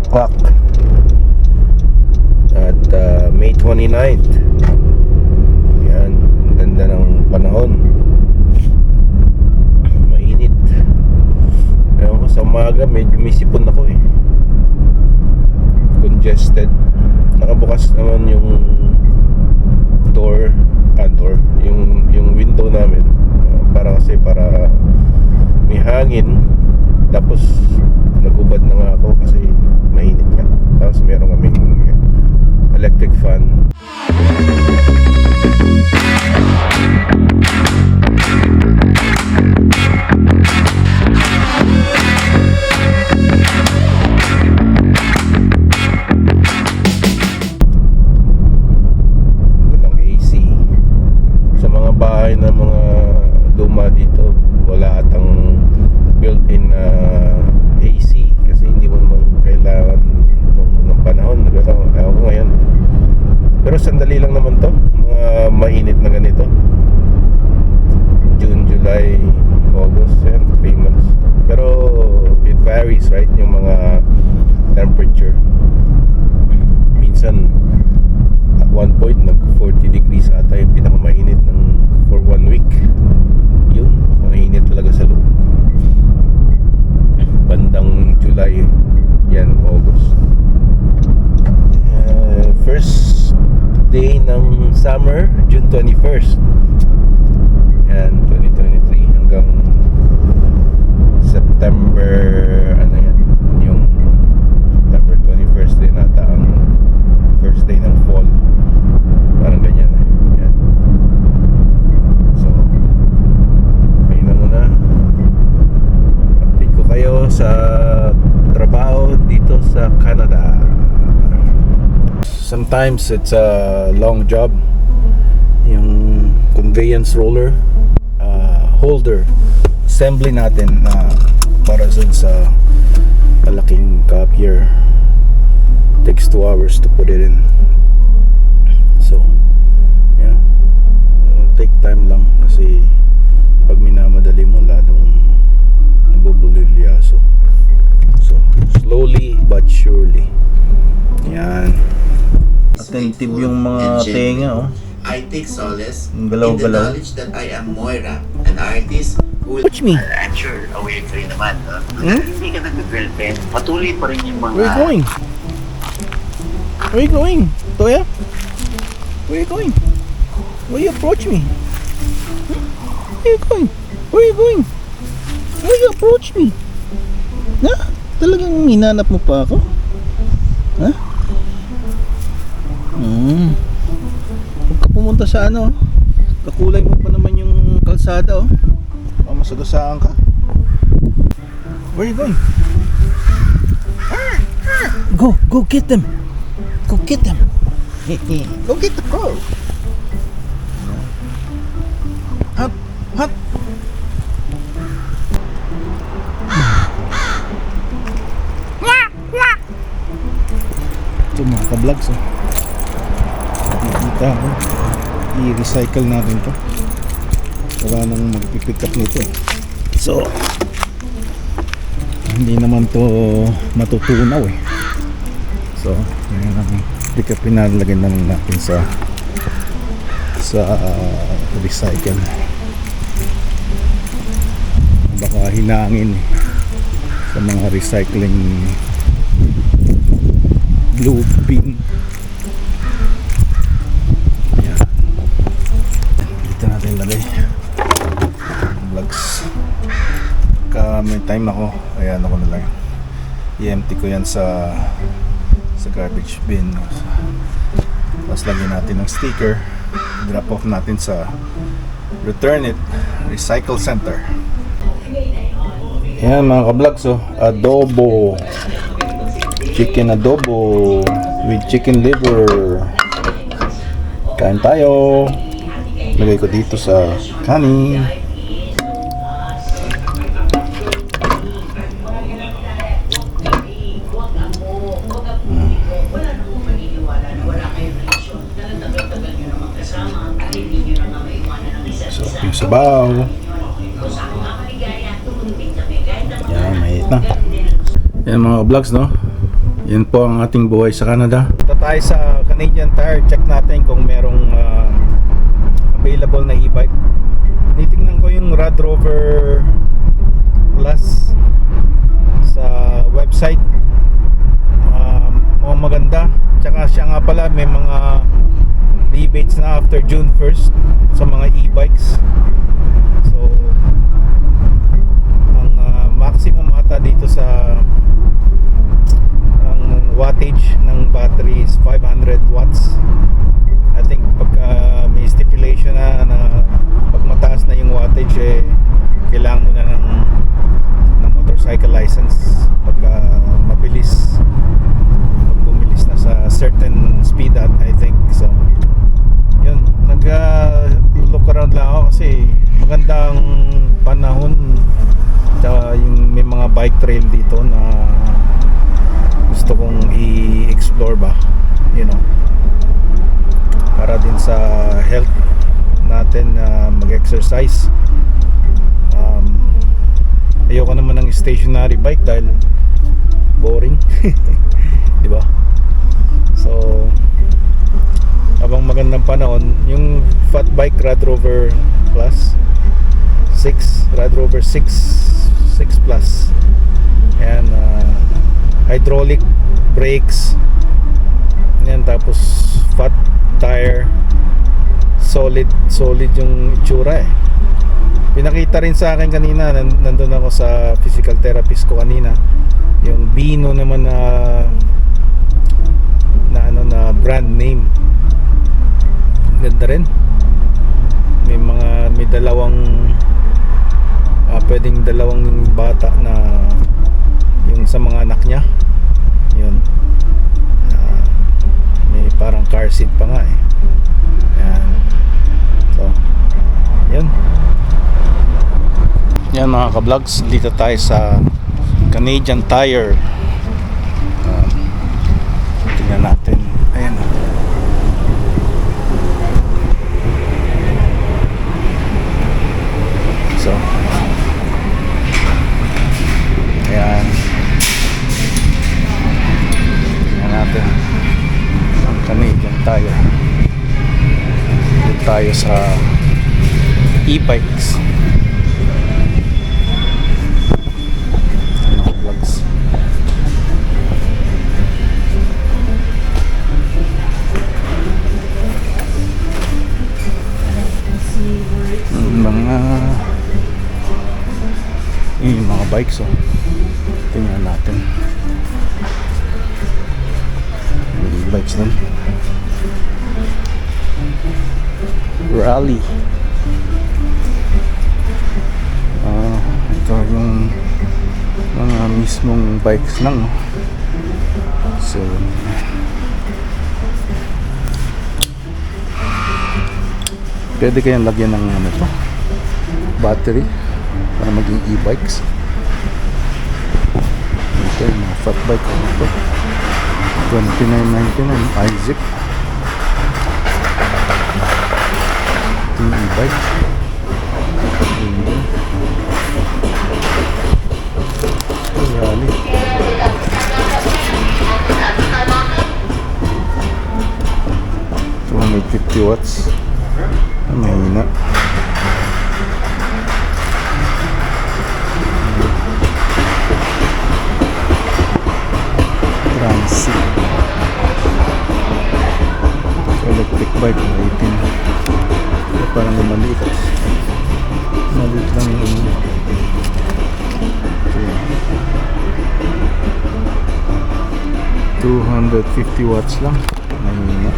o'clock at May 29th. Yan, ang ganda ng panahon. Mainit. Ewan ko, sa umaga medyo may sipon ako eh. Congested. Nakabukas naman yung door, yung window namin, para may hangin. Tapos nagubad na nga ako kasi mainit nga. Tapos meron kaming electric fan. Walang AC. Sa mga bahay na mga luma dito, wala atang built-in AC kasi hindi mo naman kailangan ng panahon. Pero ayaw ko ngayon. Pero sandali lang naman to, mga mainit na ganito. June, July, August, yan, 3 months. Pero it varies, right? Yung mga temperature. Minsan at one point nag 40 degrees ata yung pinakamainit for 1 week. Yun, mainit talaga sa loob. Bandang July, yan, August. First day ng summer, June 21st. Yan, 2023 hanggang September, ano yan, yung September 21st din ata ang first day ng fall. Parang ganyan eh. Yan. So, ayun na muna. Update ko kayo sa trabaho dito sa Canada. Sometimes it's a long job. Yung conveyance roller holder assembly natin para sa malaking copier takes 2 hours to put it in. So yeah, take time lang kasi pag minamadali mo lalong nabubulilyaso. So slowly but surely. Yan. Attentive yung mga tenga, oh. I take solace Galaw-galaw. in the knowledge that I am Moira, an artist who... Watch me. I'm sure aware ka rin naman, no? Hmm? Hindi ka nag-girlfriend, patuloy pa rin yung mga... Where are you going? Where are you going, Toya? Where are you going? Why you approach me? Where are you going? Where are you going? Why you approach me? Ha? Talagang hinanap mo pa ako? Ha? Huwag ka pumunta sa ano. Kakulay mo pa naman yung kalsada, oh. Masagasaan ka. Where are you going? Go get them. Go get them. Go get the crow. Hop. Ito mga ka-vlogs, oh. Nakikita ko. I-recycle natin to. Wala nang magpipick up nito. So hindi naman to matutunaw eh. So yun ang pick up, pinalagay na lang natin sa recycle. Baka hinangin sa mga recycling blue bin. Ayan. Dito natin lagay vlogs. May time ako, ayan ako na lang i-empty ko yan sa garbage bin. Tapos lagyan natin ng sticker, drop off natin sa return it recycle center. Yan mga ka-vlogs, oh, adobo, chicken adobo with chicken liver. Kain tayo. Lagay ko dito sa kanin. So, yung sabaw. Yan, mahit na. Yan mga vlogs, no? Yan po ang ating buhay sa Canada. Punta tayo sa Canadian Tire. Check natin kung merong available na e-bike. Titingnan ko yung Land Rover Plus sa website. Maganda. Tsaka siya nga pala may mga rebates na after June 1st sa mga e-bikes. So ang maximum ata dito sa ang wattage ng battery is 500 watts. I think pagka may stipulation na pag mataas na yung wattage kailangan mo na ng motorcycle license pagka mabilis, pag bumilis na sa certain speed at I think. So yun, look around lang ako kasi magandang panahon, tsaka yung may mga bike trail dito na gusto kong i-explore ba, para din sa health natin na mag-exercise. Ayoko naman ng stationary bike dahil boring. Di ba? So habang magandang panahon, yung fat bike Land Rover Plus 6, Land Rover 6 Plus, and hydraulic brakes yan, tapos fat tire, solid yung itsura Pinakita rin sa akin kanina, nandun ako sa physical therapist ko kanina, yung Bino naman na brand name. Ganda rin. May dalawang pwedeng dalawang bata na yung sa mga anak niya. Yun. May parang car seat pa nga Yan. So, yun. Yan mga ka-vlogs, dito tayo sa Canadian Tire. Tingnan natin. Ayan. So, ayan. Tingnan natin ang Canadian Tire. Dito tayo sa e-bikes. Mga bikes tingnan natin. Bikes din. Rally. Ito yung mga mismong bikes lang. So pwede kayang lagyan ng battery para maging e-bikes. Ito yung mga fat bike ito. $29.99 iZip. Ito yung e-bike. Rally. $250 watts. Mahina. Transit. Electric bike, 18. Parang maliit. Maliit lang yung okay. 250 watts lang. Mahina.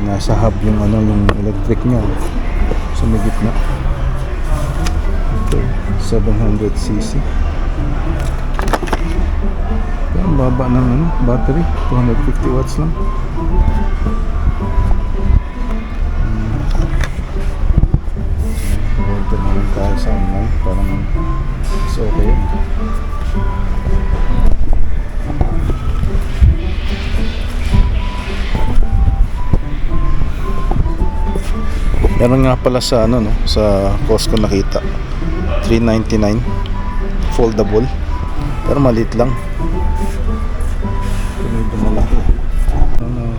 Nasa hub yung yung electric niya sa may gitna. Okay, 700cc. Ang baba ng battery, 250 watts lang. Order na lang tayo sa online, parang mas okay yun. Meron nga pala sa sa Costco nakita, $3.99 foldable. Pero maliit lang. Ito medyo malaki.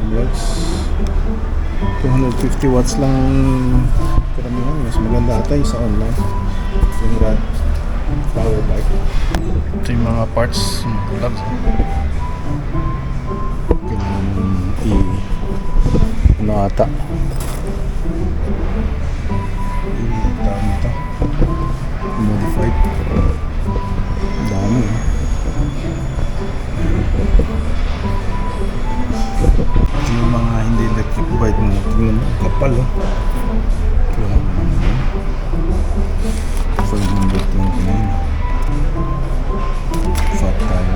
Vlogs. 250 watts lang karamihan. Mas maganda ata yung sa online. Yung rad power bike. Ito yung mga parts ng vlogs. Ano ata? Dami ito. Modified. Dami. Ito yung mga hindi electric bike mo. Tingnan mo, kapal oh. Kaya naman. 529. Fat tayo.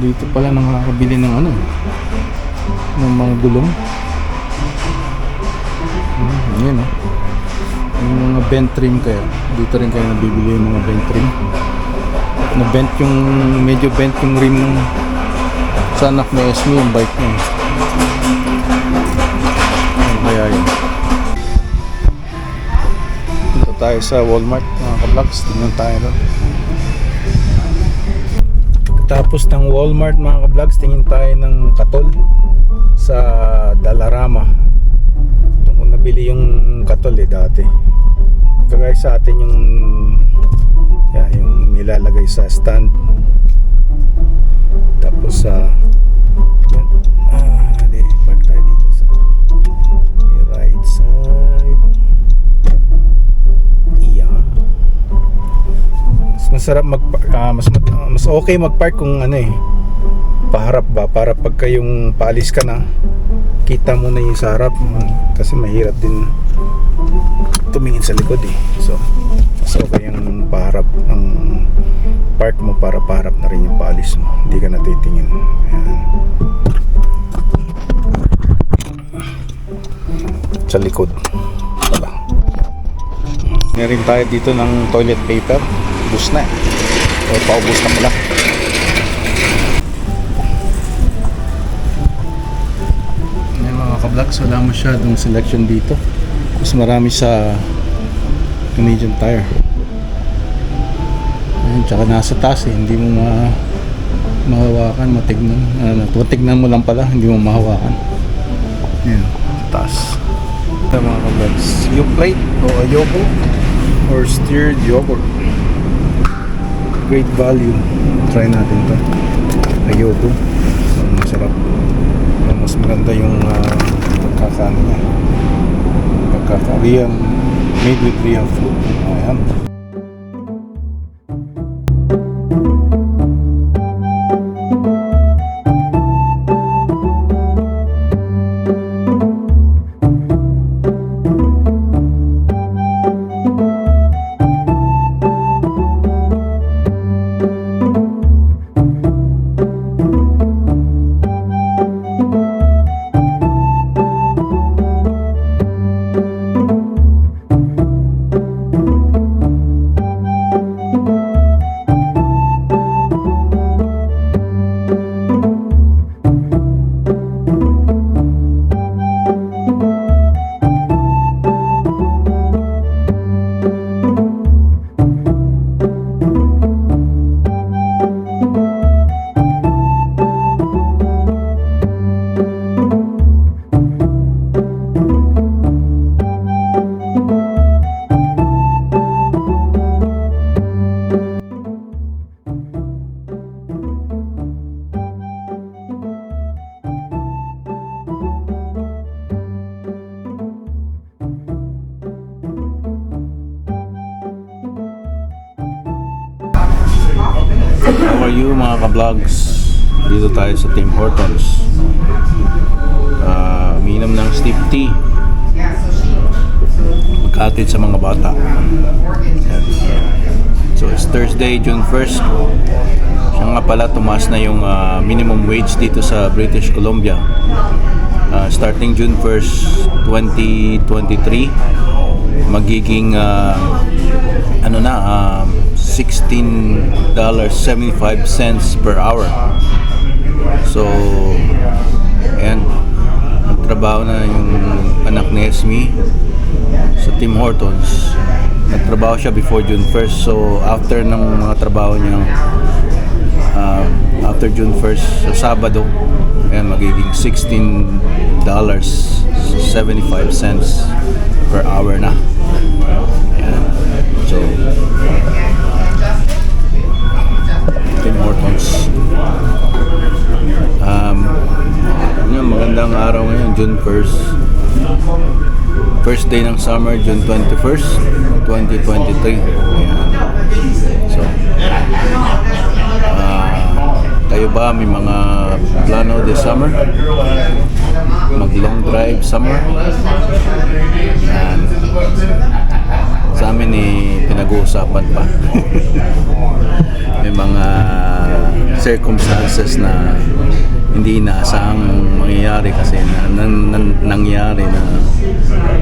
Dito pala nakakabili ng ano, ng mga gulong. Yan oh. Yung mga bent trim kayo. Dito rin kayo nabibili yung mga bent trim. Na-bent yung, medyo bent yung rim ng sa anak na SME yung bike niya. Ano kaya yun? Dito tayo sa Walmart mga ka-vlogs. Tingnan tayo doon. Tapos ng Walmart mga ka-vlogs, tingin tayo ng katol sa Dalarama. Doon ko nabili yung katol dati. Kagaya sa atin yung yung nilalagay sa stand. Tapos yan. Park tayo dito sa may right side. Iyan. Masarap mas okay magpark kung paharap ba, para pagka yung paalis ka na kita mo na yung sa harap, kasi mahirap din tumingin sa likod so mas okay yung paharap ng park mo para paharap na rin yung paalis mo, hindi ka natitingin. Ayan. Sa likod wala. Meron tayo dito ng toilet paper. Ubus na o paubos na pala. May mga ka-vlogs, wala masyadong selection dito. Mas marami sa Canadian Tire. Ayun, tsaka nasa taas hindi mo mahawakan, matignan. Tignan mo lang pala, hindi mo mahawakan. Ayun, taas. Ito mga ka-vlogs, yung plate o ayoko or steered yogurt. Great value. Try natin to. Ayoko. Masarap. Mas maganda yung pagkakaano niya. Pagkaka-real, made with real food. Ayan. How are you mga ka-vlogs? Dito tayo sa Tim Hortons. Uminom ng steep tea. Magkatid sa mga bata. So it's Thursday, June 1st. Siya nga pala, tumaas na yung minimum wage dito sa British Columbia. Starting June 1st, 2023, magiging $16.75 per hour. So ayan, nagtrabaho na yung anak ni Esme sa Tim Hortons. nagtrabaho siya before June 1st. So after ng mga trabaho niya, after June 1st sa Sabado, ayan, magiging $16.75 per hour na. Ayan. So Tim Hortons. Yun, magandang araw ngayon, June 1st. First day ng summer, June 21st, 2023. Ayan. So, kayo ba may mga plano this summer? Mag long drive summer? Ayan. Sa amin pinag-uusapan pa. May mga circumstances na hindi inaasahang mangyayari kasi nangyari na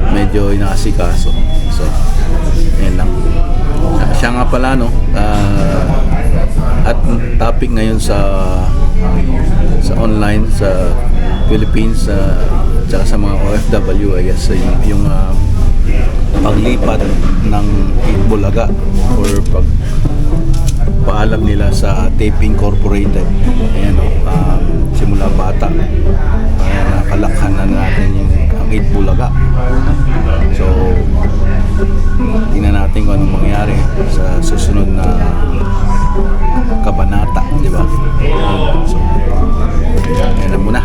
medyo inaasikaso. So, yan lang. Siya nga pala, no? At topic ngayon sa online, sa Philippines, at sa mga OFW, I guess, yung paglipat ng Bulaga or paalam nila sa Tape Incorporated. Ayan, simula bata, nakalakhan na natin ang Bulaga. So tingnan natin kung anong mangyari sa susunod na kabanata, di ba? So ayan na muna.